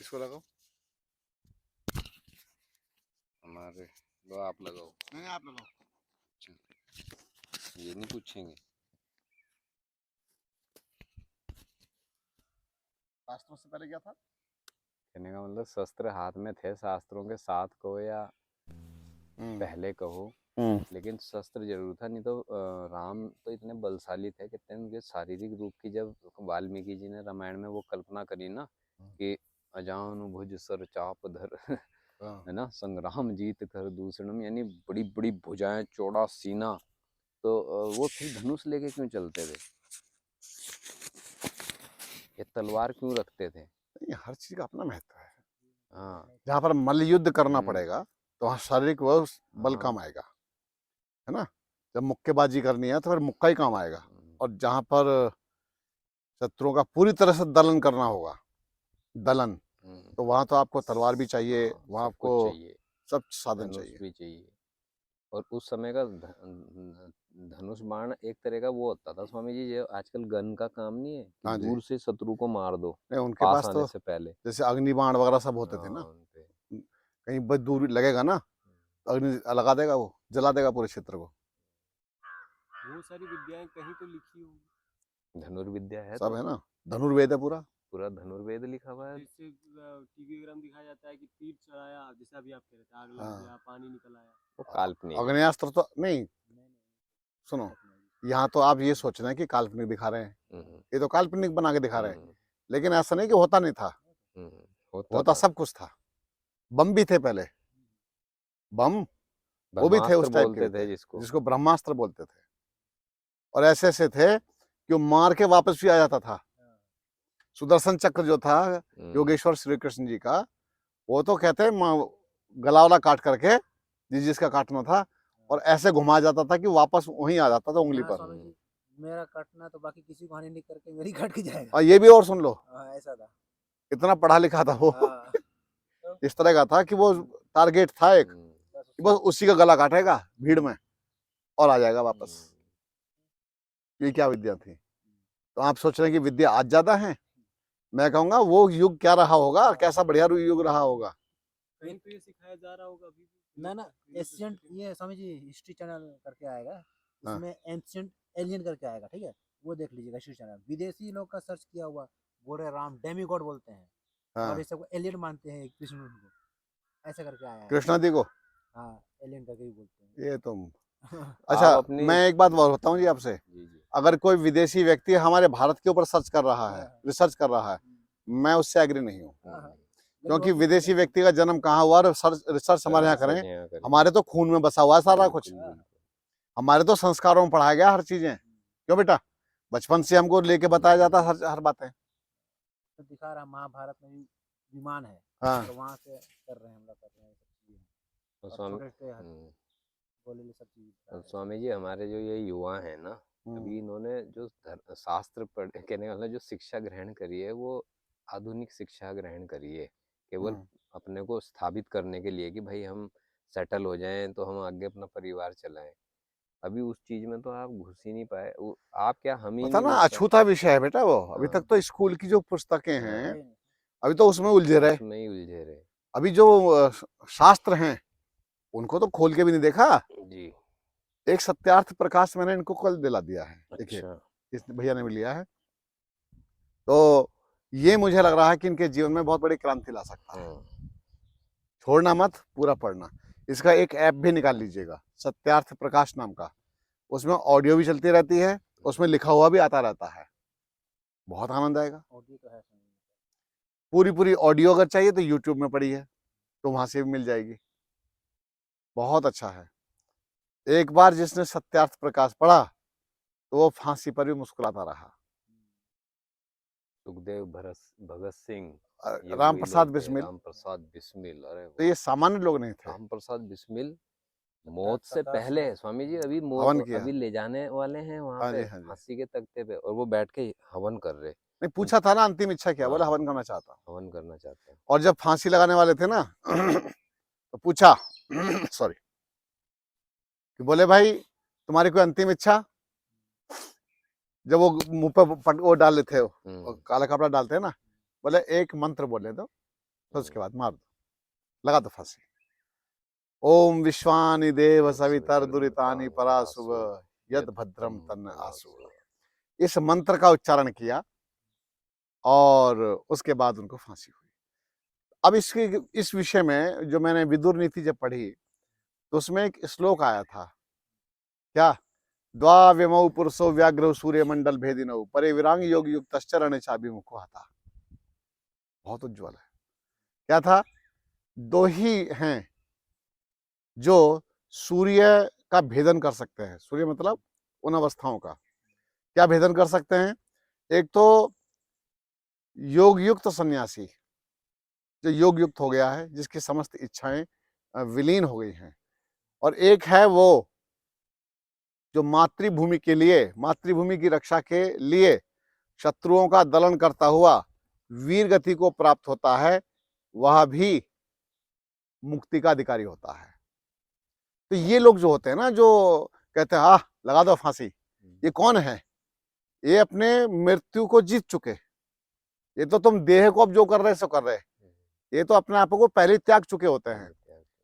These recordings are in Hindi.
इसको लगाओ। हमारे लो आप लगाओ। नहीं आप लगाओ। ये नहीं पूछेंगे। शास्त्रों से पहले क्या था? कहने का मतलब शस्त्र हाथ में थे, शास्त्रों के साथ कहो या पहले कहो, लेकिन शस्त्र जरूर था। नहीं तो राम तो इतने बलशाली थे, कहते हैं उनके शारीरिक रूप की जब वाल्मीकि जी ने रामायण में वो कल्पना करी ना कि अजानु भुज सर चाप धर है ना, संग्राम जीत कर दूसरम, यानी बड़ी बड़ी भुजाएं, चौड़ा सीना, तो वो फिर धनुष लेके क्यों चलते थे? ये तलवार क्यों रखते थे? हर चीज का अपना महत्व है। हाँ, जहाँ पर मल्ल युद्ध करना पड़ेगा तो वहाँ शारीरिक वो बल काम आएगा, है ना। जब मुक्केबाजी करनी है तो फिर मुक्का ही काम आएगा। और जहाँ पर शत्रुओं का पूरी तरह से दलन करना होगा, दलन, तो वहाँ तो आपको तलवार भी चाहिए, वहाँ आपको सब साधन चाहिए। भी चाहिए। और उस समय का धनुष बाण एक तरह का वो होता था स्वामी जी, जो आजकल गन का काम नहीं है कि हाँ जी। दूर से शत्रु को मार दो, नहीं, उनके पास पास आने तो से पहले जैसे अग्निबाण वगैरह सब होते थे ना, कहीं बहुत दूर लगेगा ना तो अग्नि लगा देगा, वो जला देगा पूरे क्षेत्र को। वो सारी विद्याएं कहीं तो लिखी होंगी। धनुर्विद्या है, सब तो है ना, धनुर्वेद है पूरा। पूरा धनुर्वेद लिखा हुआ है। जैसे टीवी वगैरह में दिखाया जाता है कि तीर चलाया, जैसे अभी आप कह रहे थे, आग लग गया, पानी निकल आया, वो काल्पनिक। अग्नेयास्त्र तो नहीं, सुनो, यहाँ तो आप ये सोच रहे हैं कि काल्पनिक दिखा रहे हैं, ये तो काल्पनिक बना के दिखा रहे हैं, लेकिन ऐसा नहीं कि होता नहीं था, होता सब कुछ था। बम भी थे पहले, बम वो भी थे उस टाइप के थे, जिसको ब्रह्मास्त्र बोलते थे। और ऐसे ऐसे थे कि वो मार के वापस भी आ जाता था। सुदर्शन चक्र जो था योगेश्वर श्री कृष्ण जी का, वो तो कहते हैं गला वाला काट करके जिसका काटना था, और ऐसे घुमा जाता था कि वापस वहीं आ जाता था उंगली पर। मेरा काटना तो बाकी किसी को हानि नहीं करके मेरी काट के जाएगा। और ये भी और सुन लो, ऐसा था, इतना पढ़ा लिखा था वो। इस तरह का था कि वो टारगेट था एक, कि बस उसी का गला काटेगा भीड़ में और आ जाएगा वापस। ये क्या विद्या थी? तो आप सोच रहे हैं कि विद्या आज ज्यादा है? मैं कहूंगा वो युग क्या रहा होगा, कैसा बढ़िया युग रहा होगा। कहीं तो ये सिखाया जा रहा होगा अभी। ना एशियंट, ये स्वामी जी हिस्ट्री चैनल करके आएगा, उसमें एंशिएंट एलियन करके आएगा, ठीक है, वो देख लीजिएगा हिस्ट्री चैनल। विदेशी लोग का सर्च किया हुआ, बोल रहे राम डेमीगॉड बोलते हैं, और ये सब एलियन मानते हैं, कृष्ण को ऐसा करके आया है। कृष्णा जी को हाँ एलियन करके भी बोलते हैं ये तुम। अच्छा, मैं एक बात बताऊं जी आपसे, अगर कोई विदेशी व्यक्ति हमारे भारत के ऊपर सर्च कर रहा है, रिसर्च कर रहा है, मैं उससे एग्री नहीं हूँ, क्योंकि विदेशी व्यक्ति का जन्म कहाँ हुआ, रिसर्च हमारे यहाँ करें। हमारे तो खून में बसा हुआ है सारा कुछ, हमारे तो संस्कारों में पढ़ाया गया हर चीजें। क्यों बेटा, बचपन से हमको लेके बताया जाता है हर बातें। तो दिखा रहा महाभारत में भी विमान है, हाँ, तो वहाँ से कर रहे हैं, हमला कर रहे हैं सब चीजें। स्वामी जी हमारे जो ये युवा हैं ना, अभी इन्होंने जो शास्त्र पढ़, कहने वाला जो शिक्षा ग्रहण करी है, वो आधुनिक शिक्षा ग्रहण करी है, केवल अपने को स्थापित करने के लिए कि भाई हम सेटल हो जाएं तो हम आगे अपना परिवार चलाएं। अभी उस चीज में तो आप घुस ही नहीं पाए। आप क्या, हम ही पता नहीं ना, घुस पाए। अछूता विषय है बेटा वो। अभी तक तो स्कूल की जो पुस्तकें हैं, अभी तो उसमें उलझे रहे। अभी जो शास्त्र हैं उनको तो खोल के भी नहीं देखा जी। एक सत्यार्थ प्रकाश मैंने इनको कल दिला दिया है, देखिए इस भैया ने भी लिया है, तो ये मुझे लग रहा है कि इनके जीवन में बहुत बड़ी क्रांति ला सकता है। छोड़ना मत, पूरा पढ़ना। इसका एक ऐप भी निकाल लीजिएगा, सत्यार्थ प्रकाश नाम का, उसमें ऑडियो भी चलती रहती है, उसमें लिखा हुआ भी आता रहता है, बहुत आनंद आएगा। ऑडियो तो है, पूरी ऑडियो अगर चाहिए तो यूट्यूब में पड़ी है, तो वहां से भी मिल जाएगी, बहुत अच्छा है। एक बार जिसने सत्यार्थ प्रकाश पढ़ा तो वो फांसी पर भी मुस्कुराता रहा। सुखदेव, भगत सिंह, राम प्रसाद बिस्मिल। अरे तो ये सामान्य लोग नहीं थे। राम प्रसाद बिस्मिल मौत से पहले है स्वामी जी, अभी अभी ले जाने वाले हैं वहां पे फांसी के तख्ते पे, और वो बैठ के हवन कर रहे। नहीं, पूछा था ना अंतिम इच्छा क्या, बोला हवन करना चाहता हूँ। हवन करना चाहते हैं। और जब फांसी लगाने वाले थे ना तो पूछा सॉरी, कि बोले भाई तुम्हारी कोई अंतिम इच्छा? जब वो मुंह पर वो डाल लेते हो, काला कपड़ा डालते हैं ना, बोले एक मंत्र बोले तो तो उसके बाद मार दो, लगा दो फांसी। ओम विश्वानि देव सवितर दुरितानि पराशुभ यद भद्रम तन्न आसु। इस मंत्र का उच्चारण किया और उसके बाद उनको फांसी हुई। अब इस विषय में जो मैंने विदुर नीति जब पढ़ी तो उसमें एक श्लोक आया था, क्या? द्वाव्यमौ पुरुषो व्याघ्रौ सूर्य मंडल भेदिनौ परे विरांग योग युक्त चरण चाभिमुखो हता। बहुत उज्ज्वल है। क्या था? दो ही हैं जो सूर्य का भेदन कर सकते हैं। सूर्य मतलब उन अवस्थाओं का क्या भेदन कर सकते हैं? एक तो योग युक्त सन्यासी, जो योग युक्त हो गया है, जिसकी समस्त इच्छाएं विलीन हो गई हैं, और एक है वो जो मातृभूमि के लिए, मातृभूमि की रक्षा के लिए शत्रुओं का दलन करता हुआ वीर गति को प्राप्त होता है, वह भी मुक्ति का अधिकारी होता है। तो ये लोग जो होते हैं ना, जो कहते हैं हाँ लगा दो फांसी, ये कौन है? ये अपने मृत्यु को जीत चुके। ये तो तुम देह को अब जो कर रहे सो कर रहे, ये तो अपने आप को पहले त्याग चुके होते हैं।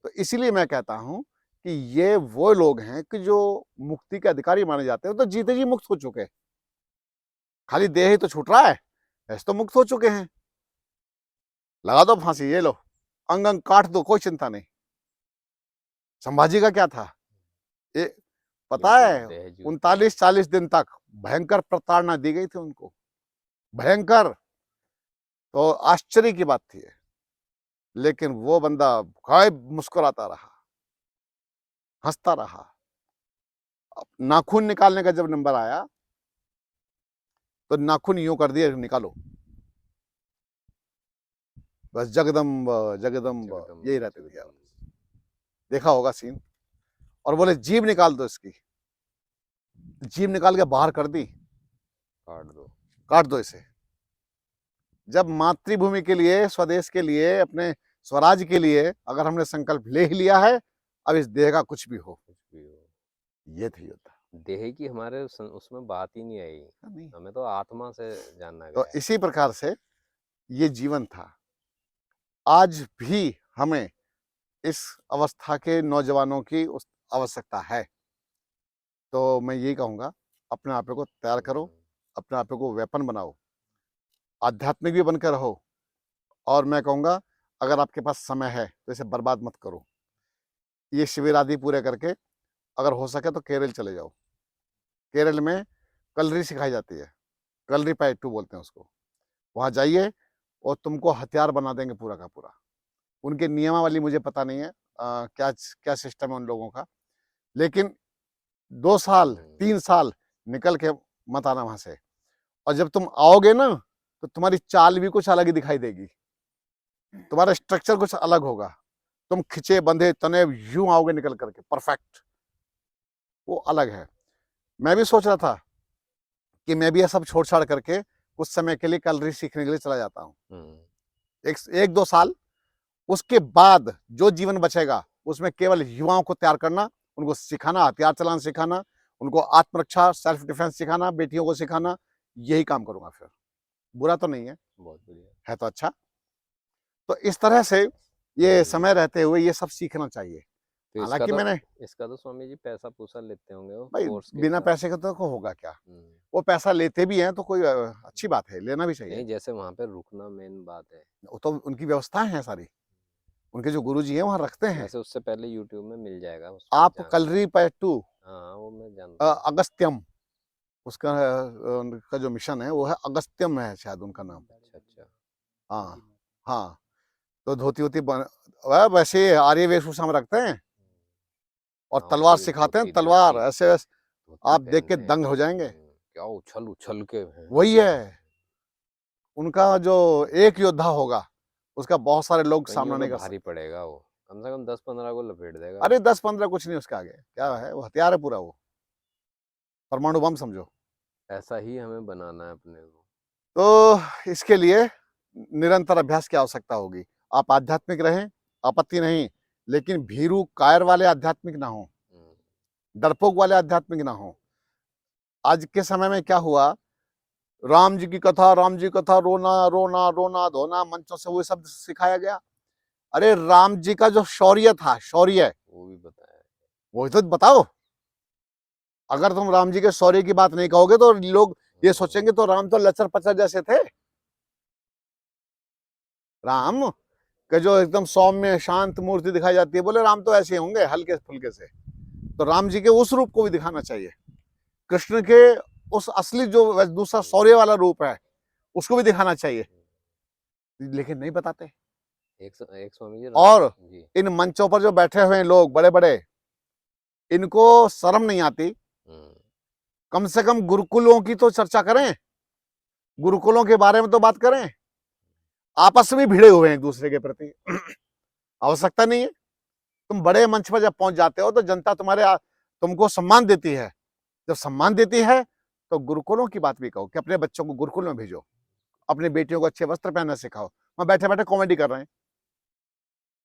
तो इसीलिए मैं कहता हूं कि ये वो लोग हैं कि जो मुक्ति के अधिकारी माने जाते हैं, तो जीते जी मुक्त हो चुके। खाली देह ही तो छूट रहा है, ऐसे तो मुक्त हो चुके हैं। लगा दो फांसी, ये लो अंग अंग काट दो, कोई चिंता नहीं। संभाजी का क्या था? ये पता है 39-40 दिन तक भयंकर प्रताड़ना दी गई थी उनको, भयंकर। तो आश्चर्य की बात थी, लेकिन वो बंदा मुस्कुराता रहा, हंसता रहा। नाखून निकालने का जब नंबर आया तो नाखून यूं कर दिए, निकालो बस, जगदम्ब जगदम्ब यही रहते थे। देखा होगा सीन। और बोले जीभ निकाल दो इसकी, जीभ निकाल के बाहर कर दी, काट दो इसे। जब मातृभूमि के लिए, स्वदेश के लिए, अपने स्वराज के लिए अगर हमने संकल्प ले ही लिया है, अब इस देह का कुछ भी हो। ये थी योद्धा। देह की हमारे उसमें बात ही नहीं आई, हमें तो आत्मा से जानना गया। तो इसी प्रकार से ये जीवन था। आज भी हमें इस अवस्था के नौजवानों की उस आवश्यकता है। तो मैं यही कहूँगा, अपने आप को तैयार करो, अपने आप को वेपन बनाओ, आध्यात्मिक भी बनकर रहो। और मैं कहूँगा अगर आपके पास समय है तो इसे बर्बाद मत करो। ये शिविर आदि पूरे करके अगर हो सके तो केरल चले जाओ। केरल में कलरी सिखाई जाती है, कलरी पैटू बोलते हैं उसको। वहाँ जाइए और तुमको हथियार बना देंगे पूरा का पूरा। उनके नियमावली मुझे पता नहीं है, क्या क्या सिस्टम है उन लोगों का, लेकिन 2 साल 3 साल निकल के मत आना वहां से। और जब तुम आओगे ना तो तुम्हारी चाल भी कुछ अलग ही दिखाई देगी, तुम्हारा स्ट्रक्चर कुछ अलग होगा। तुम खिंचे बंधे तने यूं आओगे निकल करके परफेक्ट, वो अलग है। मैं भी सोच रहा था कि मैं भी ये सब छोड़ छाड़ करके कुछ समय के लिए कलरी सीखने के लिए चला जाता हूँ, 1-2 साल। उसके बाद जो जीवन बचेगा उसमें केवल युवाओं को तैयार करना, उनको सिखाना, हथियार चलाना सिखाना, उनको आत्मरक्षा सेल्फ डिफेंस सिखाना, बेटियों को सिखाना, यही काम करूंगा। फिर बुरा तो नहीं है, बहुत बढ़िया है तो अच्छा। तो इस तरह से ये समय रहते हुए ये सब सीखना चाहिए। तो हालांकि मैंने इसका तो स्वामी जी पैसा पूसा लेते होंगे वो भाई, कोर्स के बिना साथ। पैसे का तो होगा क्या? वो पैसा लेते भी हैं तो कोई अच्छी बात है, लेना भी चाहिए। नहीं, जैसे वहां पे रुकना मेन बात है, वो तो उनकी व्यवस्थाएं हैं सारी, उनके जो गुरुजी हैं वहाँ रखते हैं। वैसे उससे पहले यूट्यूब में मिल जाएगा आप कलरी पैटू हाँ वो मैं जानता हूँ। अगस्त्यम, उसका उनका जो मिशन है वो है अगस्त्यम है शायद उनका नाम। अच्छा हाँ हाँ, तो धोती वोती वैसे आर्य वेशभूषा में रखते हैं और तलवार सिखाते हैं, तलवार ऐसे वैसे आप देख के दंग हो जाएंगे। क्या उछल उछल के हैं। वही है उनका, जो एक योद्धा होगा उसका बहुत सारे लोग सामना नहीं कर सकते। भारी पड़ेगा वो, कम से कम 10-15 को लपेट देगा। अरे 10-15 कुछ नहीं उसके आगे, क्या है वो, हथियार है पूरा, वो परमाणु बम समझो। ऐसा ही हमें बनाना है अपने को। तो इसके लिए निरंतर अभ्यास की आवश्यकता होगी। आप आध्यात्मिक रहें, आपत्ति नहीं, लेकिन भीरू कायर वाले आध्यात्मिक ना हो, डरपोक वाले आध्यात्मिक ना हो। आज के समय में क्या हुआ, राम जी की कथा, राम जी की कथा, रोना रोना रोना धोना, मंचों से वो सब सिखाया गया। अरे राम जी का जो शौर्य था, शौर्य वो भी बताया। वो तो बताओ। अगर तुम राम जी के शौर्य की बात नहीं कहोगे तो लोग ये सोचेंगे तो राम तो लचर पचर जैसे थे। राम के जो एकदम सौम्य शांत मूर्ति दिखाई जाती है, बोले राम तो ऐसे होंगे हल्के फुल्के से। तो राम जी के उस रूप को भी दिखाना चाहिए। कृष्ण के उस असली जो दूसरा शौर्य वाला रूप है उसको भी दिखाना चाहिए, लेकिन नहीं बताते। एक स्वामी जी और जी। इन मंचों पर जो बैठे हुए हैं लोग बड़े बड़े, इनको शर्म नहीं आती? कम से कम गुरुकुलों की तो चर्चा करें, गुरुकुलों के बारे में तो बात करें। आपस में भिड़े हुए हैं एक दूसरे के प्रति। आवश्यकता नहीं है। तुम बड़े मंच पर जब पहुंच जाते हो तो जनता तुमको सम्मान देती है। जब सम्मान देती है तो गुरुकुलों की बात भी कहो कि अपने बच्चों को गुरुकुल में भेजो, अपनी बेटियों को अच्छे वस्त्र पहनना सिखाओ। वहां बैठे बैठे कॉमेडी कर रहे हैं,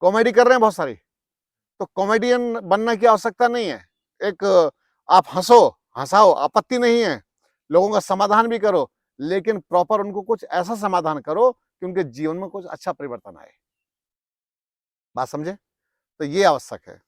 कॉमेडी कर रहे हैं बहुत सारी। तो कॉमेडियन बनने की आवश्यकता नहीं है। एक आप हंसो, हंसाओ, आपत्ति नहीं है, लोगों का समाधान भी करो, लेकिन प्रॉपर उनको कुछ ऐसा समाधान करो कि उनके जीवन में कुछ अच्छा परिवर्तन आए। बात समझे? तो ये आवश्यक है।